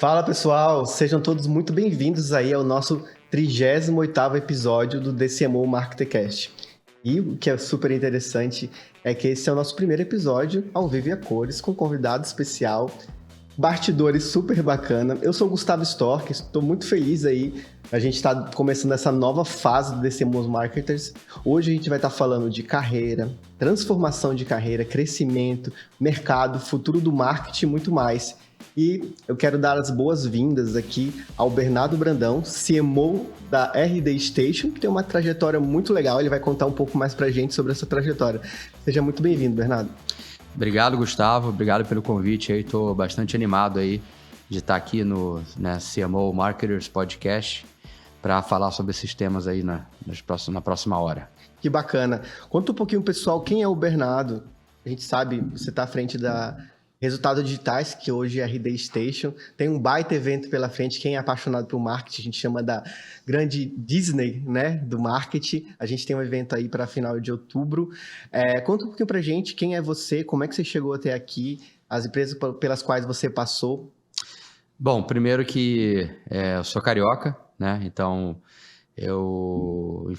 Fala pessoal, sejam todos muito bem-vindos aí ao nosso 38º episódio do DCMO MarketerCast. E o que é super interessante é que esse é o nosso primeiro episódio ao vivo e a cores, com convidado especial, bastidores super bacana. Eu sou o Gustavo Storck, estou muito feliz aí. A gente está começando essa nova fase do DCMO Marketers. Hoje a gente vai estar falando de carreira, transformação de carreira, crescimento, mercado, futuro do marketing e muito mais. E eu quero dar as boas-vindas aqui ao Bernardo Brandão, CMO da RD Station, que tem uma trajetória muito legal. Ele vai contar um pouco mais pra gente sobre essa trajetória. Seja muito bem-vindo, Bernardo. Obrigado, Gustavo. Obrigado pelo convite aí. Estou bastante animado aí de estar aqui no CMO Marketers Podcast para falar sobre esses temas aí na próxima hora. Que bacana. Conta um pouquinho, pessoal, quem é o Bernardo? A gente sabe, você está à frente da Resultados Digitais, que hoje é a RD Station. Tem um baita evento pela frente. Quem é apaixonado por marketing, a gente chama da grande Disney, né, do marketing. A gente tem um evento aí para final de outubro. Conta um pouquinho para a gente quem é você, como é que você chegou até aqui, as empresas pelas quais você passou. Bom, primeiro que eu sou carioca, né? Então, eu,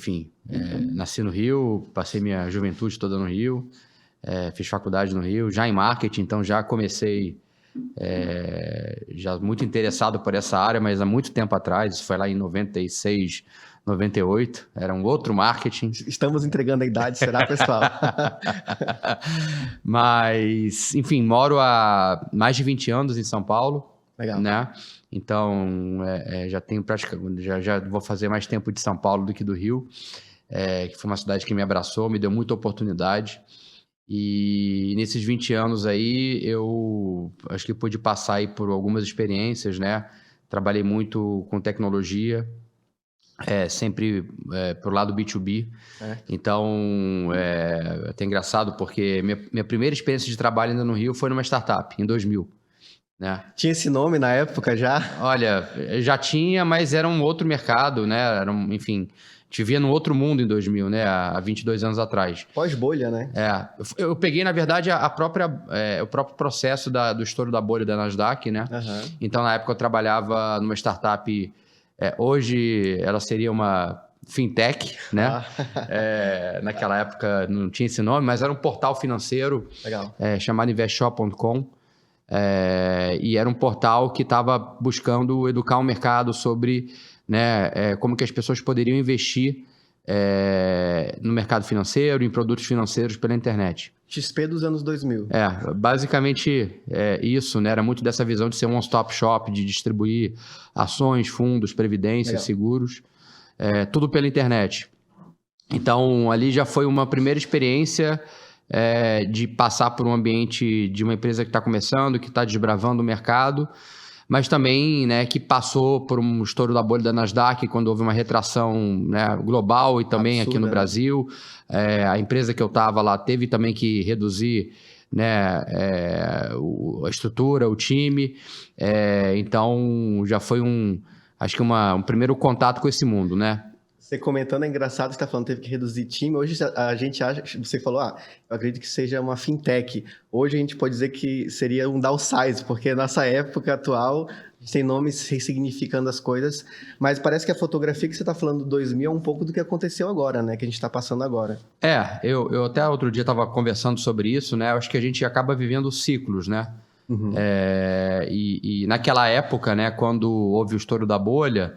nasci no Rio, passei minha juventude toda no Rio. Fiz faculdade no Rio, já em marketing, então já comecei já muito interessado por essa área, mas há muito tempo atrás, isso foi lá em 96, 98, era um outro marketing. Estamos entregando a idade, será, pessoal? Mas, enfim, moro há mais de 20 anos em São Paulo. Legal. Né? Então, já tenho já vou fazer mais tempo de São Paulo do que do Rio, que foi uma cidade que me abraçou, me deu muita oportunidade. E nesses 20 anos aí, eu acho que pude passar aí por algumas experiências, né? Trabalhei muito com tecnologia, sempre pro lado B2B. Então, é até engraçado porque minha primeira experiência de trabalho ainda no Rio foi numa startup, em 2000. Né? Tinha esse nome na época já? Olha, já tinha, mas era um outro mercado, né? Te via num outro mundo em 2000, né? Há 22 anos atrás. Pós-bolha, né? Eu peguei, na verdade, o próprio processo do estouro da bolha da Nasdaq, né? Uhum. Então, na época, eu trabalhava numa startup. Hoje, ela seria uma fintech, né? Naquela época, não tinha esse nome, mas era um portal financeiro. Legal. Chamado investshop.com. E era um portal que estava buscando educar o mercado sobre, né, como que as pessoas poderiam investir no mercado financeiro, em produtos financeiros pela internet. XP dos anos 2000. Basicamente isso, né? Era muito dessa visão de ser um one-stop shop, de distribuir ações, fundos, previdências, seguros, tudo pela internet. Então, ali já foi uma primeira experiência de passar por um ambiente de uma empresa que está começando, que está desbravando o mercado, mas também, né, que passou por um estouro da bolha da Nasdaq, quando houve uma retração, né, global e também absurda, aqui no Brasil. A empresa que eu estava lá teve também que reduzir, né, a estrutura, o time. Então, já foi um primeiro contato com esse mundo, né? Você comentando, é engraçado, você está falando que teve que reduzir time. Hoje a gente acha, você falou, eu acredito que seja uma fintech. Hoje a gente pode dizer que seria um downsize, porque nessa época atual, a gente tem nomes ressignificando as coisas, mas parece que a fotografia que você está falando do 2000 é um pouco do que aconteceu agora, né? Que a gente está passando agora. Eu até outro dia estava conversando sobre isso, né? Eu acho que a gente acaba vivendo ciclos, né? Uhum. E naquela época, né, quando houve o estouro da bolha,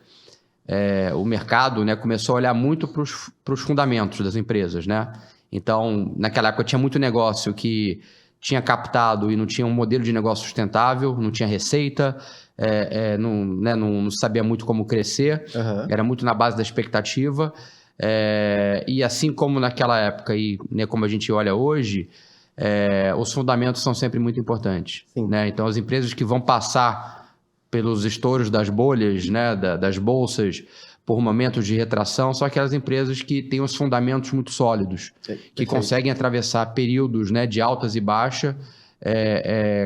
o mercado, né, começou a olhar muito para os fundamentos das empresas, né? Então, naquela época tinha muito negócio que tinha captado e não tinha um modelo de negócio sustentável, não tinha receita, não sabia muito como crescer, era muito na base da expectativa. E assim como naquela época, e né, como a gente olha hoje, os fundamentos são sempre muito importantes. Né? Então, as empresas que vão passar pelos estouros das bolhas, né, das bolsas, por momentos de retração, são aquelas empresas que têm os fundamentos muito sólidos, que conseguem atravessar períodos, né, de altas e baixas,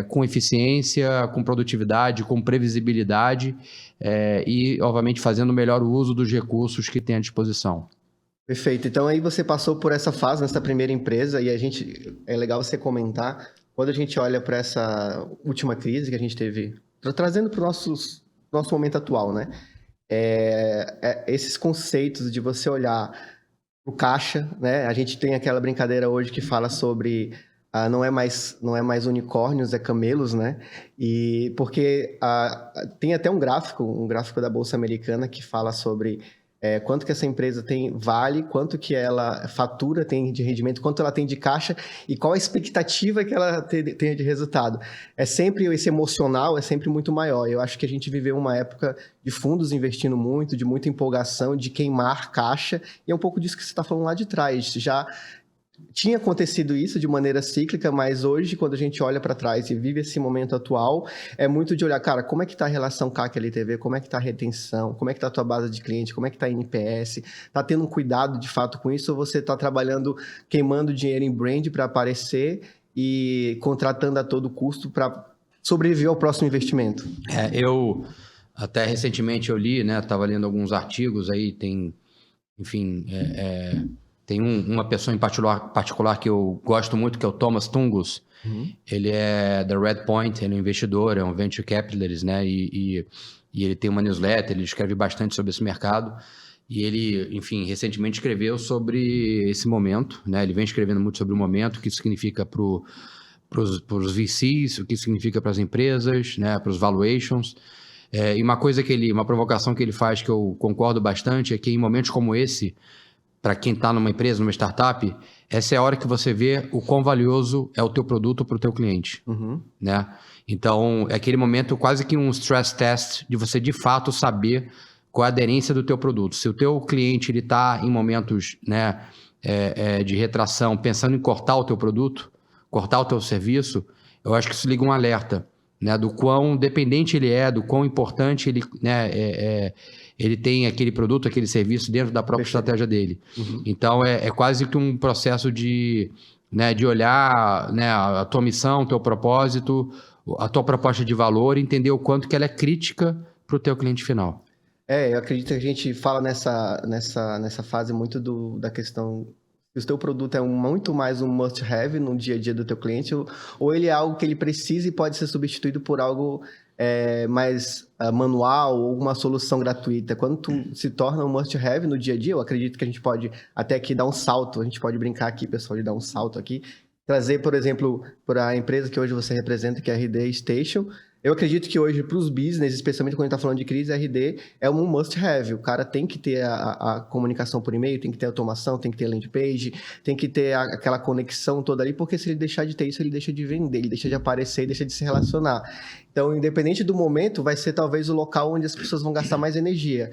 com eficiência, com produtividade, com previsibilidade e, obviamente, fazendo o melhor uso dos recursos que têm à disposição. Perfeito. Então, aí você passou por essa fase nessa primeira empresa e é legal você comentar, quando a gente olha para essa última crise que a gente teve trazendo para o nosso momento atual, né? Esses conceitos de você olhar o caixa, né? A gente tem aquela brincadeira hoje que fala sobre não é mais unicórnios, é camelos, né? E porque tem até um gráfico da Bolsa Americana que fala sobre quanto que essa empresa vale, quanto que ela fatura, tem de rendimento, quanto ela tem de caixa e qual a expectativa que ela tenha de resultado. Esse emocional é sempre muito maior. Eu acho que a gente viveu uma época de fundos investindo muito, de muita empolgação, de queimar caixa, e é um pouco disso que você está falando lá de trás. Já tinha acontecido isso de maneira cíclica, mas hoje, quando a gente olha para trás e vive esse momento atual, é muito de olhar, cara, como é que está a relação CAC-LTV, como é que está a retenção, como é que está a tua base de cliente, como é que está a NPS, está tendo um cuidado de fato com isso, ou você está trabalhando, queimando dinheiro em brand para aparecer e contratando a todo custo para sobreviver ao próximo investimento? Eu, até recentemente eu li, né, estava lendo alguns artigos aí, enfim... Tem uma pessoa em particular que eu gosto muito, que é o Thomas Tungus. Uhum. Ele é da Redpoint, ele é um investidor, é um venture capitalist, né? E ele tem uma newsletter, ele escreve bastante sobre esse mercado. E ele, enfim, recentemente escreveu sobre esse momento, né? Ele vem escrevendo muito sobre o momento, o que isso significa para os VCs, o que isso significa para as empresas, né? Para os valuations. E uma provocação que ele faz que eu concordo bastante é que em momentos como esse, para quem está numa empresa, numa startup, essa é a hora que você vê o quão valioso é o teu produto para o teu cliente. Uhum. Né? Então, é aquele momento quase que um stress test de você, de fato, saber qual é a aderência do teu produto. Se o teu cliente está em momentos, né, de retração, pensando em cortar o teu produto, cortar o teu serviço, eu acho que isso liga um alerta, né, do quão dependente ele é, do quão importante ele, né, ele tem aquele produto, aquele serviço dentro da própria estratégia dele. Uhum. Então, é quase que um processo de olhar, né, a tua missão, o teu propósito, a tua proposta de valor, entender o quanto que ela é crítica para o teu cliente final. Eu acredito que a gente fala nessa fase muito da questão... Se o teu produto é muito mais um must-have no dia a dia do teu cliente, ou ele é algo que ele precisa e pode ser substituído por algo mais manual ou uma solução gratuita. Quando tu se torna um must-have no dia a dia, eu acredito que a gente pode até aqui dar um salto, a gente pode brincar aqui, pessoal, de dar um salto aqui, trazer, por exemplo, para a empresa que hoje você representa, que é a RD Station. Eu acredito que hoje, para os business, especialmente quando a gente está falando de crise, a RD é um must-have. O cara tem que ter a comunicação por e-mail, tem que ter automação, tem que ter landing page, tem que ter aquela conexão toda ali, porque se ele deixar de ter isso, ele deixa de vender, ele deixa de aparecer, deixa de se relacionar. Então, independente do momento, vai ser talvez o local onde as pessoas vão gastar mais energia.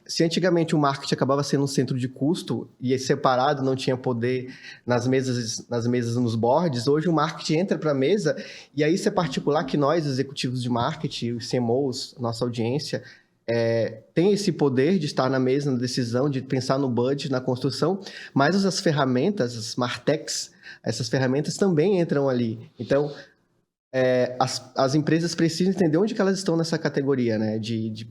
Se antigamente o marketing acabava sendo um centro de custo e separado, não tinha poder nas mesas, nos boards, hoje o marketing entra para a mesa e aí isso é particular que nós, executivos de marketing, os CMOs, nossa audiência, tem esse poder de estar na mesa, na decisão, de pensar no budget, na construção, mas as ferramentas, as Martechs, essas ferramentas também entram ali. Então, as empresas precisam entender onde que elas estão nessa categoria, né, de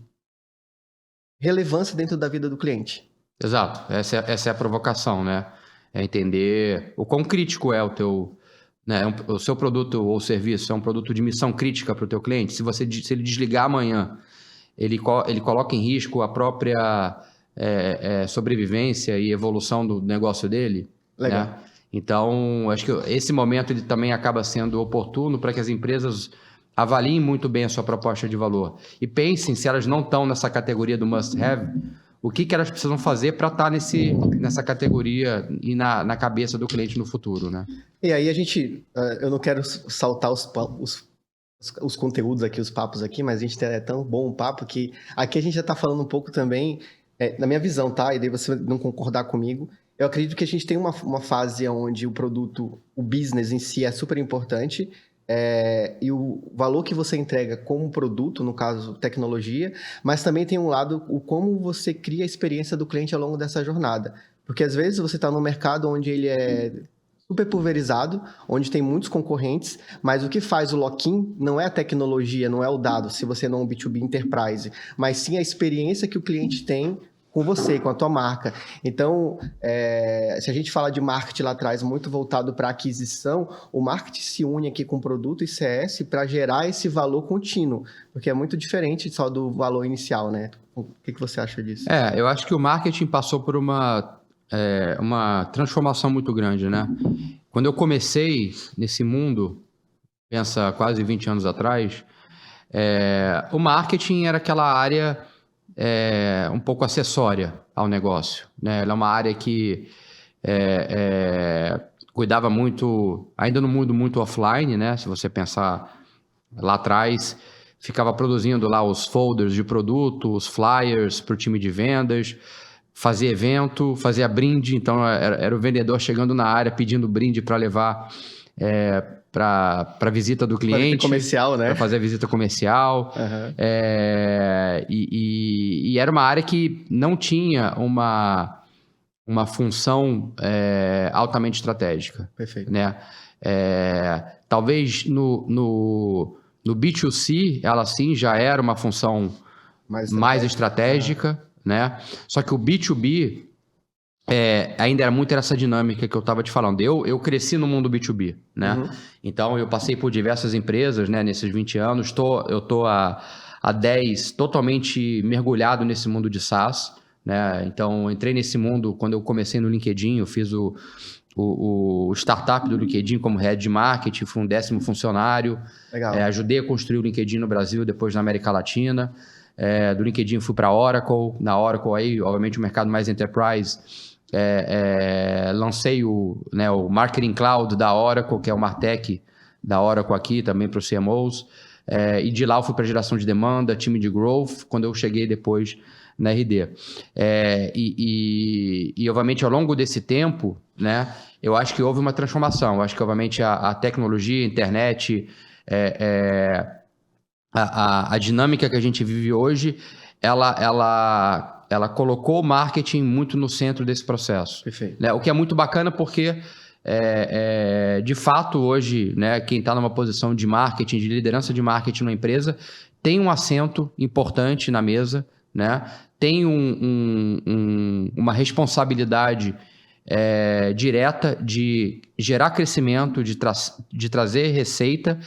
relevância dentro da vida do cliente. Exato, essa é a provocação, né? É entender o quão crítico é o teu, né? O seu produto ou serviço é um produto de missão crítica para o teu cliente. Se ele desligar amanhã, ele coloca em risco a própria sobrevivência e evolução do negócio dele. Legal. Né? Então, acho que esse momento ele também acaba sendo oportuno para que as empresas avaliem muito bem a sua proposta de valor e pensem, se elas não estão nessa categoria do must-have, o que elas precisam fazer para estar nessa categoria e na cabeça do cliente no futuro, né? E aí eu não quero saltar os conteúdos aqui, os papos aqui, mas a gente é tão bom o papo que aqui a gente já está falando um pouco também, na minha visão, tá? E daí você não concordar comigo. Eu acredito que a gente tem uma fase onde o produto, o business em si é super importante, e o valor que você entrega como produto, no caso tecnologia, mas também tem um lado, o como você cria a experiência do cliente ao longo dessa jornada. Porque às vezes você está num mercado onde ele é super pulverizado, onde tem muitos concorrentes, mas o que faz o lock-in não é a tecnologia, não é o dado, se você não é um B2B enterprise, mas sim a experiência que o cliente tem com você, com a tua marca. Então, se a gente fala de marketing lá atrás, muito voltado para aquisição, o marketing se une aqui com produto e CS para gerar esse valor contínuo, porque é muito diferente só do valor inicial, né? O que você acha disso? Eu acho que o marketing passou por uma transformação muito grande, né? Quando eu comecei nesse mundo, pensa quase 20 anos atrás, o marketing era aquela área um pouco acessória ao negócio, né? Ela é uma área que cuidava muito, ainda no mundo muito offline, né? Se você pensar lá atrás, ficava produzindo lá os folders de produto, os flyers para o time de vendas, fazia evento, fazia brinde, então era o vendedor chegando na área pedindo brinde para levar para a visita do cliente. Comercial, né? Para fazer a visita comercial. Uhum. E era uma área que não tinha uma função altamente estratégica. Perfeito. Né? Talvez no B2C, ela sim já era uma função mais estratégica, né? Só que o B2B ainda era muito essa dinâmica que eu estava te falando. Eu cresci no mundo B2B, né? Uhum. Então, eu passei por diversas empresas, né, nesses 20 anos. Eu tô há 10 totalmente mergulhado nesse mundo de SaaS, né? Então, entrei nesse mundo quando eu comecei no LinkedIn. Eu fiz o startup do LinkedIn como head de marketing, fui um 10º funcionário. Legal. Ajudei a construir o LinkedIn no Brasil, depois na América Latina. Do LinkedIn fui para a Oracle. Na Oracle, aí, obviamente, o mercado mais enterprise. Lancei o Marketing Cloud da Oracle, que é o Martech da Oracle aqui, também para os CMOs. E de lá eu fui para geração de demanda, time de growth, quando eu cheguei depois na RD. E obviamente, ao longo desse tempo, né, eu acho que houve uma transformação. Eu acho que, obviamente, a tecnologia, a internet, a dinâmica que a gente vive hoje, ela colocou o marketing muito no centro desse processo. Perfeito. Né? O que é muito bacana porque, de fato, hoje, né, quem está numa posição de marketing, de liderança de marketing numa empresa, tem um assento importante na mesa, né? Tem uma responsabilidade direta de gerar crescimento, de trazer receita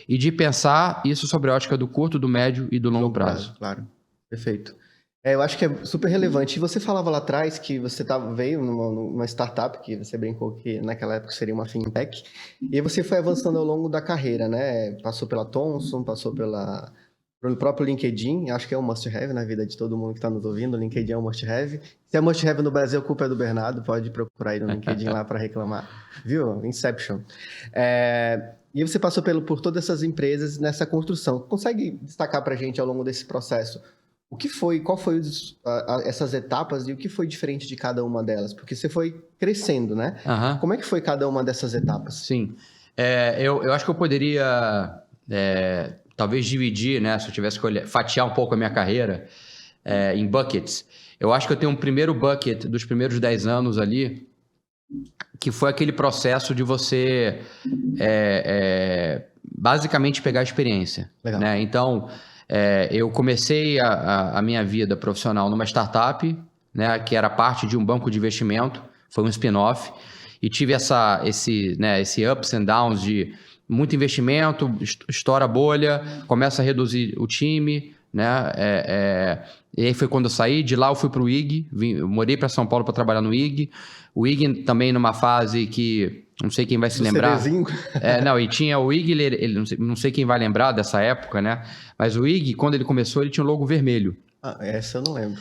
e de pensar isso sobre a ótica do curto, do médio e do longo prazo. Claro, perfeito. Eu acho que é super relevante. E você falava lá atrás que você veio numa startup, que você brincou que naquela época seria uma fintech, e você foi avançando ao longo da carreira, né? Passou pela Thomson, passou pelo próprio LinkedIn, acho que é um must-have na vida de todo mundo que está nos ouvindo. O LinkedIn é um must-have. Se é must-have no Brasil, a culpa é do Bernardo, pode procurar aí no LinkedIn lá para reclamar. Viu? Inception. E você passou por todas essas empresas nessa construção. Consegue destacar para a gente ao longo desse processo qual foi essas etapas e o que foi diferente de cada uma delas? Porque você foi crescendo, né? Uhum. Como é que foi cada uma dessas etapas? Sim. Eu acho que eu poderia talvez dividir, né? Se eu tivesse que fatiar um pouco a minha carreira em buckets. Eu acho que eu tenho um primeiro bucket dos primeiros 10 anos ali, que foi aquele processo de você basicamente pegar a experiência. Legal. Né? Então, eu comecei a minha vida profissional numa startup, né, que era parte de um banco de investimento, foi um spin-off, e tive esse ups and downs de muito investimento, estoura a bolha, começa a reduzir o time, né? E aí foi quando eu saí. De lá eu fui para o IG, morei para São Paulo para trabalhar no IG. O IG também numa fase que não sei quem vai se lembrar. E tinha o IG, ele não sei quem vai lembrar dessa época, né? Mas o IG, quando ele começou, ele tinha um logo vermelho. Essa eu não lembro.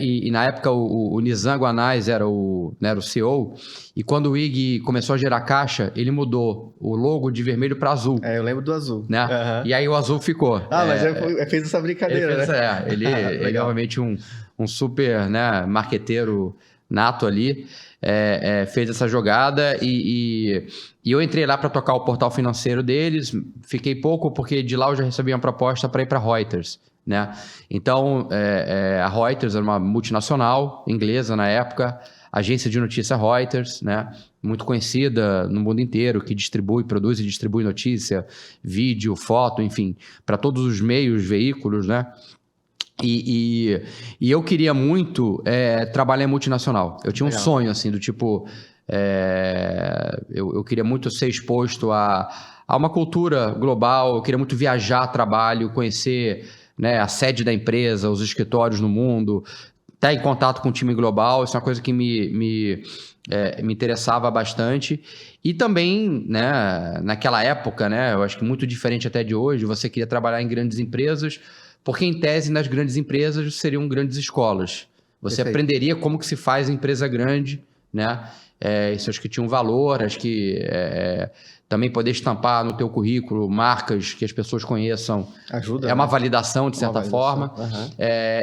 E na época o Nizam Guanais era o CEO, e quando o IG começou a gerar caixa, ele mudou o logo de vermelho para azul. Eu lembro do azul. Né? Uhum. E aí o azul ficou. Mas fez essa brincadeira, ele é realmente um super, né, marqueteiro nato ali, fez essa jogada e eu entrei lá para tocar o portal financeiro deles, fiquei pouco porque de lá eu já recebi uma proposta para ir para Reuters. Né? Então, a Reuters era uma multinacional inglesa na época, agência de notícia Reuters, né? Muito conhecida no mundo inteiro, que produz e distribui notícia, vídeo, foto, enfim, para todos os meios, veículos, né? E eu queria muito trabalhar em multinacional. Eu tinha um sonho, assim, do tipo... eu queria muito ser exposto a uma cultura global, eu queria muito viajar a trabalho, conhecer, né, a sede da empresa, os escritórios no mundo, estar em contato com o time global. Isso é uma coisa que me interessava bastante. E também, né, naquela época, né, eu acho que muito diferente até de hoje, você queria trabalhar em grandes empresas, porque em tese nas grandes empresas seriam grandes escolas. Você Perfeito. aprenderia como que se faz empresa grande, né? Isso acho que tinha um valor, acho que também poder estampar no teu currículo marcas que as pessoas conheçam. Ajuda, É uma né? validação, de certa forma. Uhum.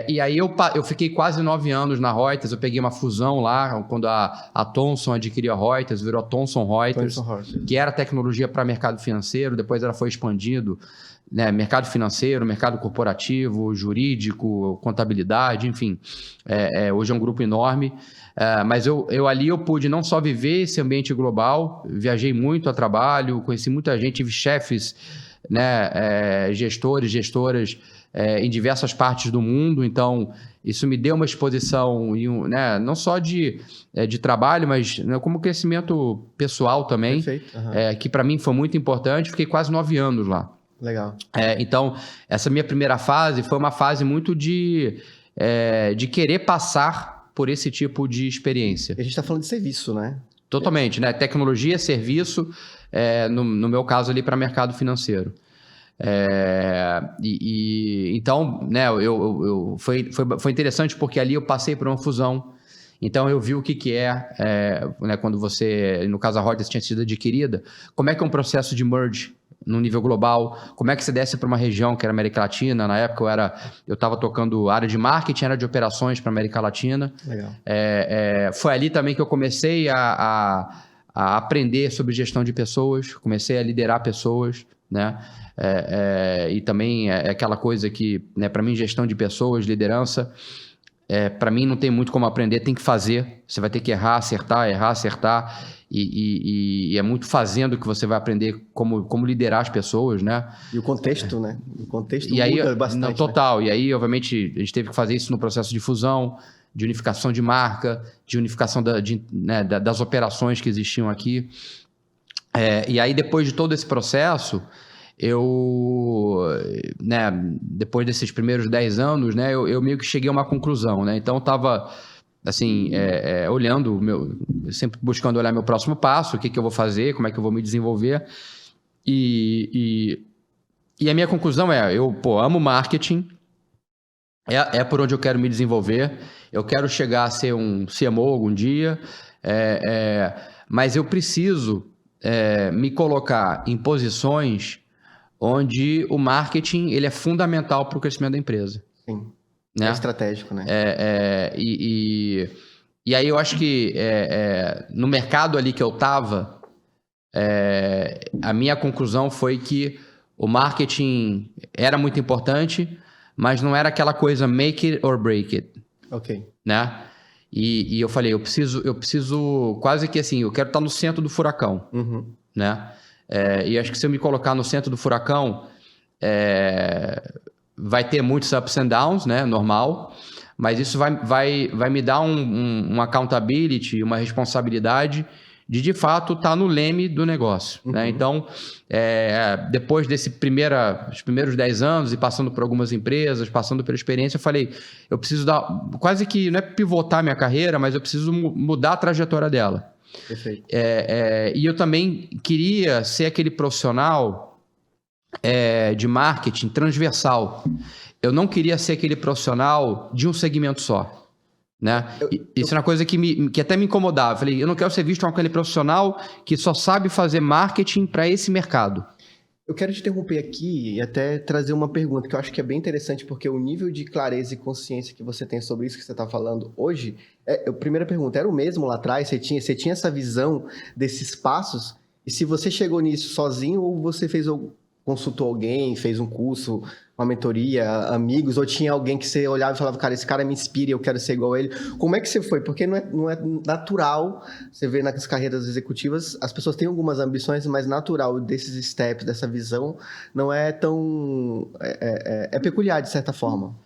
E aí eu fiquei quase 9 anos na Reuters, eu peguei uma fusão lá, quando a Thomson adquiriu a Reuters, virou a Thomson Reuters, que era tecnologia para mercado financeiro, depois ela foi expandido, né, mercado financeiro, mercado corporativo, jurídico, contabilidade, enfim. Hoje é um grupo enorme. Mas ali eu pude não só viver esse ambiente global, viajei muito a trabalho, conheci muita gente, tive chefes, né, gestores, gestoras em diversas partes do mundo. Então isso me deu uma exposição, né, não só de trabalho, mas, né, como crescimento pessoal também. Perfeito. Uhum. Que para mim foi muito importante. Fiquei quase 9 anos lá. Legal. Então essa minha primeira fase foi uma fase muito de querer passar por esse tipo de experiência. E a gente está falando de serviço, né? Totalmente, né? Tecnologia, serviço, no meu caso ali para mercado financeiro. Então, né, foi interessante porque ali eu passei por uma fusão. Então eu vi o que né, quando você, no caso a Reuters tinha sido adquirida, como é que é um processo de merge no nível global, como é que você desce para uma região que era América Latina. Na época eu estava tocando área de marketing, área de operações para América Latina. Legal. Foi ali também que eu comecei a aprender sobre gestão de pessoas, comecei a liderar pessoas, né? E também aquela coisa que, né, para mim, gestão de pessoas, liderança, para mim não tem muito como aprender, tem que fazer. Você vai ter que errar, acertar. E é muito fazendo que você vai aprender como liderar as pessoas, né? E o contexto, né? O contexto muda bastante. Não, total. Né? E aí, obviamente, a gente teve que fazer isso no processo de fusão, de unificação de marca, de unificação das operações que existiam aqui. E aí, depois de todo esse processo, né, depois desses primeiros 10 anos, né, eu meio que cheguei a uma conclusão, né? Então, eu estava... assim, olhando, sempre buscando olhar meu próximo passo, o que eu vou fazer, como é que eu vou me desenvolver. E a minha conclusão eu amo marketing, por onde eu quero me desenvolver, eu quero chegar a ser um CMO algum dia, mas eu preciso me colocar em posições onde o marketing ele é fundamental para o crescimento da empresa. Sim. Né? É estratégico, né? E aí eu acho que no mercado ali que eu estava, a minha conclusão foi que o marketing era muito importante, mas não era aquela coisa make it or break it. Ok. Né? E eu falei, eu preciso quase que assim, eu quero estar no centro do furacão. Uhum. Né? E acho que se eu me colocar no centro do furacão, vai ter muitos ups and downs, né? Normal, mas isso vai me dar um accountability, uma responsabilidade de fato estar no leme do negócio. Uhum. Né? Então, depois os primeiros 10 anos e passando por algumas empresas, passando pela experiência, eu falei, eu preciso quase que, não é pivotar minha carreira, mas eu preciso mudar a trajetória dela. Perfeito. E eu também queria ser aquele profissional de marketing transversal. Eu não queria ser aquele profissional de um segmento só. Né? Isso é uma coisa que até me incomodava. Eu falei, eu não quero ser visto como aquele profissional que só sabe fazer marketing para esse mercado. Eu quero te interromper aqui e até trazer uma pergunta que eu acho que é bem interessante, porque o nível de clareza e consciência que você tem sobre isso que você está falando hoje, a primeira pergunta, era o mesmo lá atrás? Você tinha essa visão desses passos? E se você chegou nisso sozinho ou você consultou alguém, fez um curso, uma mentoria, amigos, ou tinha alguém que você olhava e falava, cara, esse cara me inspira, eu quero ser igual a ele. Como é que você foi? Porque não é natural, você vê nas carreiras executivas, as pessoas têm algumas ambições, mas natural desses steps, dessa visão, não é tão... É peculiar, de certa forma.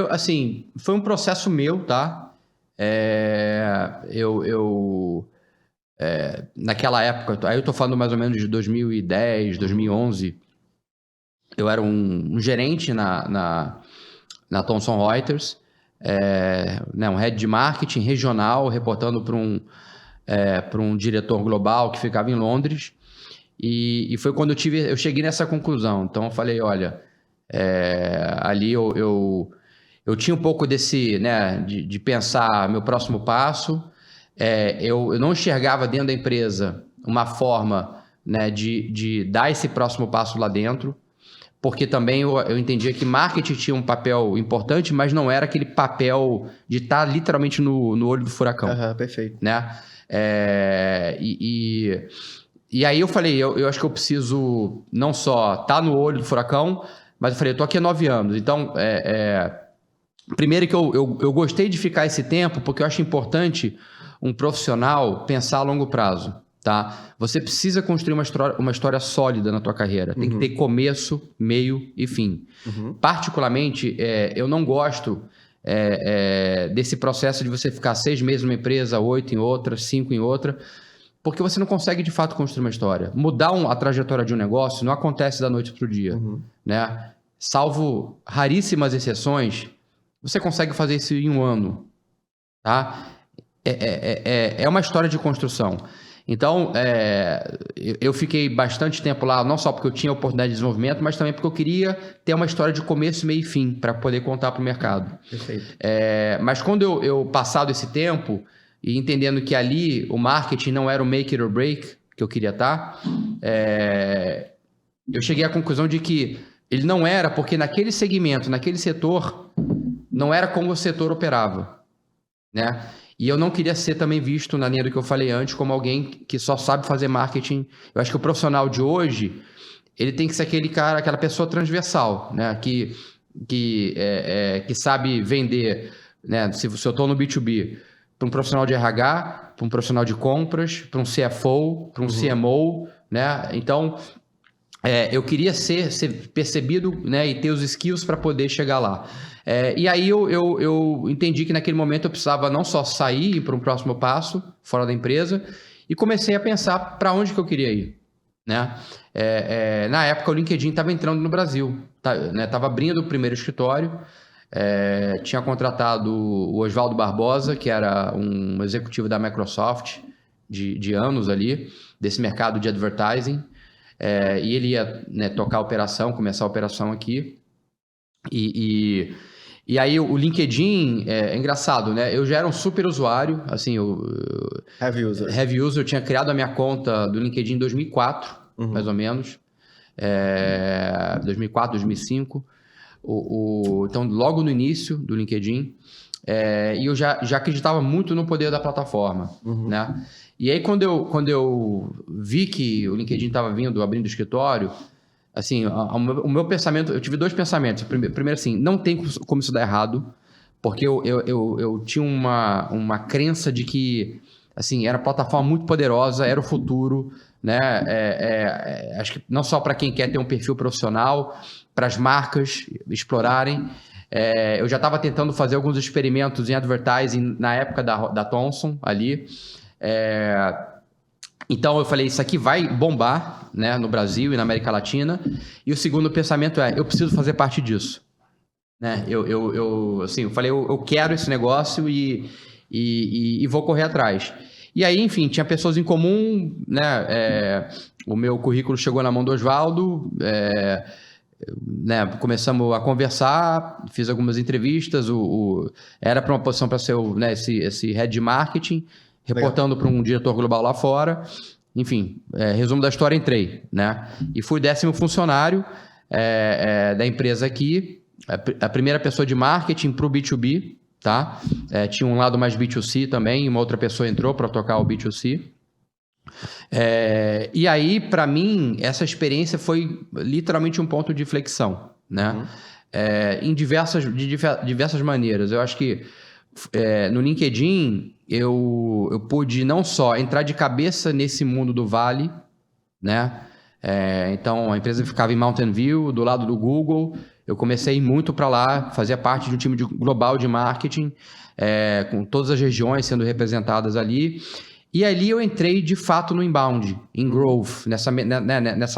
Assim, foi um processo meu, tá? Naquela época, aí eu tô falando mais ou menos de 2010, 2011, eu era um gerente na Thomson Reuters, um head de marketing regional, reportando para um diretor global que ficava em Londres, e foi quando eu cheguei nessa conclusão. Então eu falei, olha, ali eu tinha um pouco desse, né, de pensar meu próximo passo. Eu não enxergava dentro da empresa uma forma, né, de dar esse próximo passo lá dentro, porque também eu entendia que marketing tinha um papel importante, mas não era aquele papel de estar literalmente no olho do furacão. Perfeito. Né? E aí eu falei, eu acho que eu preciso não só estar no olho do furacão, mas eu falei, eu tô aqui há 9 anos, então primeiro que eu gostei de ficar esse tempo, porque eu acho importante um profissional pensar a longo prazo, tá? Você precisa construir uma história sólida na tua carreira. Tem que ter começo, meio e fim. Particularmente, eu não gosto desse processo de você ficar 6 meses numa empresa, 8 em outra, 5 em outra, porque você não consegue, de fato, construir uma história. Mudar a trajetória de um negócio não acontece da noite para o dia, né? Salvo raríssimas exceções, você consegue fazer isso em 1 ano, tá? É uma história de construção. Então, eu fiquei bastante tempo lá, não só porque eu tinha oportunidade de desenvolvimento, mas também porque eu queria ter uma história de começo, meio e fim, para poder contar para o mercado. Perfeito. Mas quando eu passado esse tempo, e entendendo que ali o marketing não era o make it or break que eu queria estar, eu cheguei à conclusão de que ele não era, porque naquele segmento, naquele setor, não era como o setor operava, né? E eu não queria ser também visto, na linha do que eu falei antes, como alguém que só sabe fazer marketing. Eu acho que o profissional de hoje, ele tem que ser aquele cara, aquela pessoa transversal, né? Que sabe vender, né? Se eu estou no B2B, para um profissional de RH, para um profissional de compras, para um CFO, para um CMO, né? Então, eu queria ser percebido, né? E ter os skills para poder chegar lá. E aí eu entendi que naquele momento eu precisava não só sair para um próximo passo fora da empresa, e comecei a pensar para onde que eu queria ir, né? Na época o LinkedIn estava entrando no Brasil, estava abrindo o primeiro escritório, tinha contratado o Oswaldo Barbosa, que era um executivo da Microsoft de anos ali, desse mercado de advertising, e ele ia, né, tocar a operação, começar a operação aqui. E aí o LinkedIn é engraçado, né? Eu já era um super usuário, assim, Heavy user. Heavy user. Eu tinha criado a minha conta do LinkedIn em 2004, mais ou menos. 2004, 2005. Então, logo no início do LinkedIn. E eu já acreditava muito no poder da plataforma, né? E aí, quando eu vi que o LinkedIn estava abrindo o escritório, assim, o meu pensamento, eu tive 2 pensamentos. Primeiro, assim, não tem como isso dar errado, porque eu tinha uma crença de que, assim, era uma plataforma muito poderosa, era o futuro, né? Acho que não só para quem quer ter um perfil profissional, para as marcas explorarem. Eu já estava tentando fazer alguns experimentos em advertising na época da Thomson ali. Então eu falei, isso aqui vai bombar, né, no Brasil e na América Latina. E o segundo pensamento eu preciso fazer parte disso, né? Assim, eu falei, eu quero esse negócio e vou correr atrás. E aí, enfim, tinha pessoas em comum, né? O meu currículo chegou na mão do Oswaldo, né, começamos a conversar, fiz algumas entrevistas, era para uma posição para ser esse head de marketing, reportando para um diretor global lá fora. Enfim, resumo da história, entrei, né? E fui 10º funcionário da empresa aqui, a primeira pessoa de marketing para o B2B, tá? Tinha um lado mais B2C também, uma outra pessoa entrou para tocar o B2C. E aí, para mim, essa experiência foi literalmente um ponto de inflexão, né? De diversas maneiras. Eu acho que no LinkedIn eu pude não só entrar de cabeça nesse mundo do Vale, né? Então, a empresa ficava em Mountain View, do lado do Google. Eu comecei a ir muito para lá, fazia parte de um time global de marketing, com todas as regiões sendo representadas ali. E ali eu entrei, de fato, no inbound, em growth, nessa